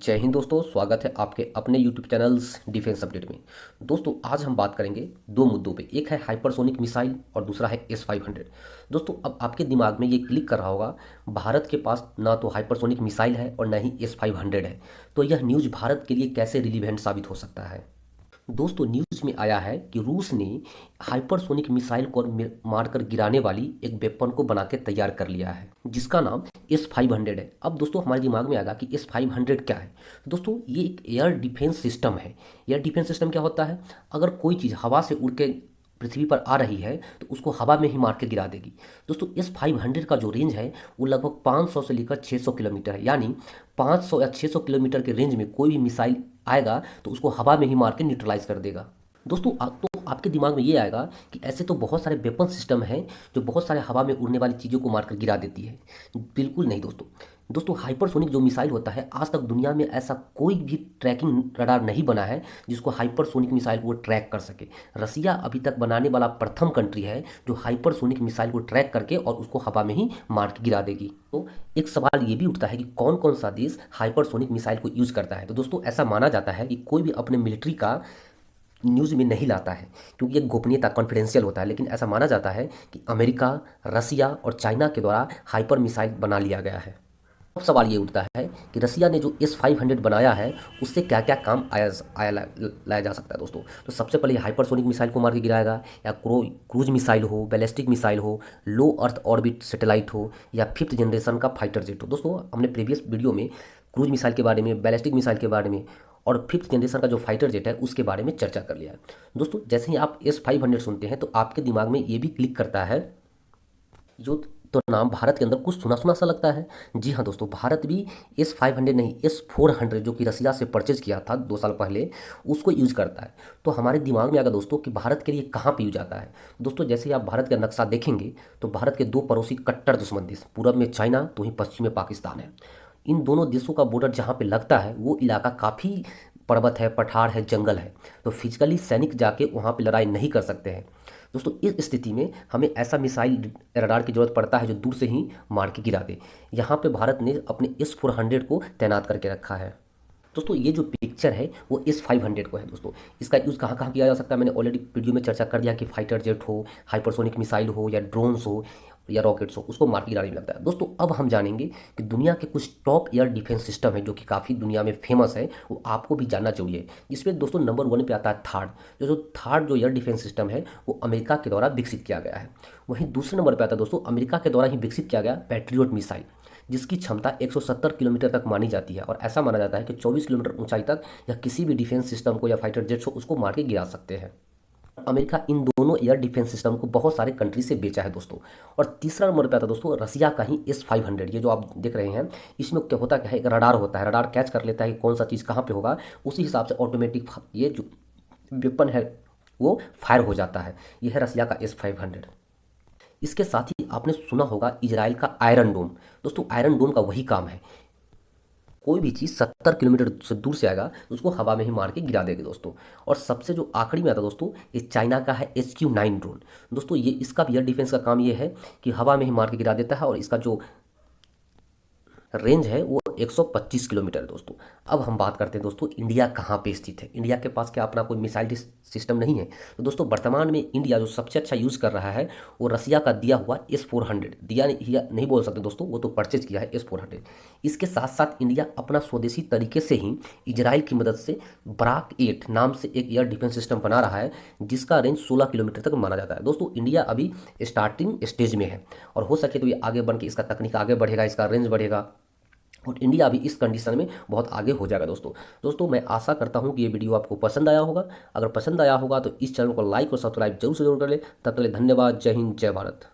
जय हिंद दोस्तों, स्वागत है आपके अपने यूट्यूब चैनल्स डिफेंस अपडेट में। दोस्तों आज हम बात करेंगे दो मुद्दों पे, एक है हाइपरसोनिक मिसाइल और दूसरा है S-500। दोस्तों अब आपके दिमाग में ये क्लिक कर रहा होगा, भारत के पास ना तो हाइपरसोनिक मिसाइल है और ना ही S-500 है, तो यह न्यूज़ भारत के लिए कैसे रिलीवेंट साबित हो सकता है। दोस्तों न्यूज़ में आया है कि रूस ने हाइपरसोनिक मिसाइल को मारकर गिराने वाली एक वेपन को बना के तैयार कर लिया है, जिसका नाम S-500 है। अब दोस्तों हमारे दिमाग में आएगा कि S-500 क्या है। दोस्तों ये एक एयर डिफेंस सिस्टम है। एयर डिफेंस सिस्टम क्या होता है? अगर कोई चीज़ हवा से उड़ के पृथ्वी पर आ रही है तो उसको हवा में ही मार के गिरा देगी। दोस्तों S-500 का जो रेंज है वो लगभग 500 से लेकर 600 किलोमीटर है, यानी 500 या 600 किलोमीटर के रेंज में कोई भी मिसाइल आएगा तो उसको हवा में ही मार के न्यूट्रलाइज कर देगा। दोस्तों तो आपके दिमाग में ये आएगा कि ऐसे तो बहुत सारे वेपन सिस्टम हैं जो बहुत सारे हवा में उड़ने वाली चीज़ों को मारकर गिरा देती है। बिल्कुल नहीं दोस्तों। दोस्तों हाइपरसोनिक जो मिसाइल होता है, आज तक दुनिया में ऐसा कोई भी ट्रैकिंग रडार नहीं बना है जिसको हाइपरसोनिक मिसाइल को ट्रैक कर सके। रसिया अभी तक बनाने वाला प्रथम कंट्री है जो हाइपरसोनिक मिसाइल को ट्रैक करके और उसको हवा में ही मार के गिरा देगी। तो एक सवाल ये भी उठता है कि कौन कौन सा देश हाइपरसोनिक मिसाइल को यूज़ करता है। तो दोस्तों ऐसा माना जाता है कि कोई भी अपने मिलिट्री का न्यूज़ में नहीं लाता है क्योंकि ये गोपनीयता कॉन्फिडेंशियल होता है, लेकिन ऐसा माना जाता है कि अमेरिका, रसिया और चाइना के द्वारा हाइपर मिसाइल बना लिया गया है। अब सवाल ये उठता है कि रसिया ने जो S-500 बनाया है उससे क्या क्या काम लाया जा सकता है। दोस्तों तो सबसे पहले हाइपरसोनिक मिसाइल को मार के गिराएगा, या क्रूज मिसाइल हो, बैलिस्टिक मिसाइल हो, लो अर्थ ऑर्बिट सैटेलाइट हो, या फिफ्थ जनरेशन का फाइटर जेट हो। दोस्तों हमने प्रीवियस वीडियो में क्रूज मिसाइल के बारे में, बैलिस्टिक मिसाइल के बारे में और फिफ्थ जनरेशन का जो फाइटर जेट है उसके बारे में चर्चा कर लिया है। दोस्तों जैसे ही आप S-500 सुनते हैं तो आपके दिमाग में ये भी क्लिक करता है जो तो नाम भारत के अंदर कुछ सुना सुना सा लगता है। जी हाँ दोस्तों, भारत भी S-500 नहीं, S-400 जो कि रसिया से परचेज किया था 2 साल पहले, उसको यूज करता है। तो हमारे दिमाग में आएगा दोस्तों कि भारत के लिए कहाँ पे यूज आता है। दोस्तों जैसे ही आप भारत का नक्शा देखेंगे तो भारत के दो पड़ोसी कट्टर दुश्मन देश, पूरब में चाइना तो वहीं पश्चिम में पाकिस्तान है। इन दोनों देशों का बॉर्डर जहाँ पे लगता है वो इलाका काफ़ी पर्वत है, पठार है, जंगल है, तो फिजिकली सैनिक जाके वहाँ पे लड़ाई नहीं कर सकते हैं। दोस्तों इस स्थिति में हमें ऐसा मिसाइल रडार की जरूरत पड़ता है जो दूर से ही मार के गिरा दे। यहाँ पे भारत ने अपने S-400 को तैनात करके रखा है। दोस्तों ये जो पिक्चर है वो S-500 को है। दोस्तों इसका यूज़ कहाँ कहाँ किया जा सकता है मैंने ऑलरेडी वीडियो में चर्चा कर दिया कि फाइटर जेट हो, हाइपरसोनिक मिसाइल हो, या ड्रोन्स हो, या रॉकेट्स हो, उसको मार के गिराने में लगता है। दोस्तों अब हम जानेंगे कि दुनिया के कुछ टॉप एयर डिफेंस सिस्टम है जो कि काफ़ी दुनिया में फेमस है, वो आपको भी जानना चाहिए। जिसमें दोस्तों नंबर 1 पे आता है थार्ड। जो थार्ड जो एयर डिफेंस सिस्टम है वो अमेरिका के द्वारा विकसित किया गया है। वहीं दूसरे नंबर पर आता है दोस्तों अमेरिका के द्वारा ही विकसित किया गया पैट्रियट मिसाइल, जिसकी क्षमता 170 किलोमीटर तक मानी जाती है, और ऐसा माना जाता है कि 24 किलोमीटर ऊंचाई तक या किसी भी डिफेंस सिस्टम को या फाइटर जेट्स हो उसको मार के गिरा सकते हैं। अमेरिका इन दोनों एयर डिफेंस सिस्टम को बहुत सारे कंट्री से बेचा है दोस्तों। और तीसरा नंबर पे आता है दोस्तों रसिया का ही S-500। ये जो आप देख रहे हैं इसमें क्या होता क्या है, एक रडार होता है, रडार कैच कर लेता है कि कौन सा चीज़ कहाँ पे होगा, उसी हिसाब से ऑटोमेटिक ये जो वेपन है वो फायर हो जाता है। ये है रसिया का S-500। इसके साथ ही आपने सुना होगा इजराइल का आयरन डोम। दोस्तों आयरन डोम का वही काम है, कोई भी चीज़ 70 किलोमीटर से दूर से आएगा तो उसको हवा में ही मार के गिरा देगी दोस्तों। और सबसे जो आखिरी में आता है दोस्तों, ये चाइना का है HQ-9 ड्रोन। दोस्तों ये इसका भी एयर डिफेंस का काम ये है कि हवा में ही मार के गिरा देता है, और इसका जो रेंज है वो 125 किलोमीटर है दोस्तों। अब हम बात करते हैं दोस्तों इंडिया कहाँ पे स्थित है। इंडिया के पास क्या अपना कोई मिसाइल सिस्टम नहीं है। तो दोस्तों वर्तमान में इंडिया जो सबसे अच्छा यूज़ कर रहा है वो रसिया का दिया हुआ S-400, दिया नहीं बोल सकते दोस्तों, वो तो परचेज किया है S-400। इसके साथ साथ इंडिया अपना स्वदेशी तरीके से ही इजराइल की मदद से ब्राक 8 नाम से एक एयर डिफेंस सिस्टम बना रहा है, जिसका रेंज 16 किलोमीटर तक माना जाता है। दोस्तों इंडिया अभी स्टार्टिंग स्टेज में है, और हो सके तो ये आगे बढ़ के इसका तकनीक आगे बढ़ेगा, इसका रेंज बढ़ेगा, और इंडिया अभी इस कंडीशन में बहुत आगे हो जाएगा दोस्तों मैं आशा करता हूं कि ये वीडियो आपको पसंद आया होगा। अगर पसंद आया होगा तो इस चैनल को लाइक और सब्सक्राइब जरूर से जरूर कर ले। तब तक के लिए धन्यवाद। जय हिंद, जय भारत।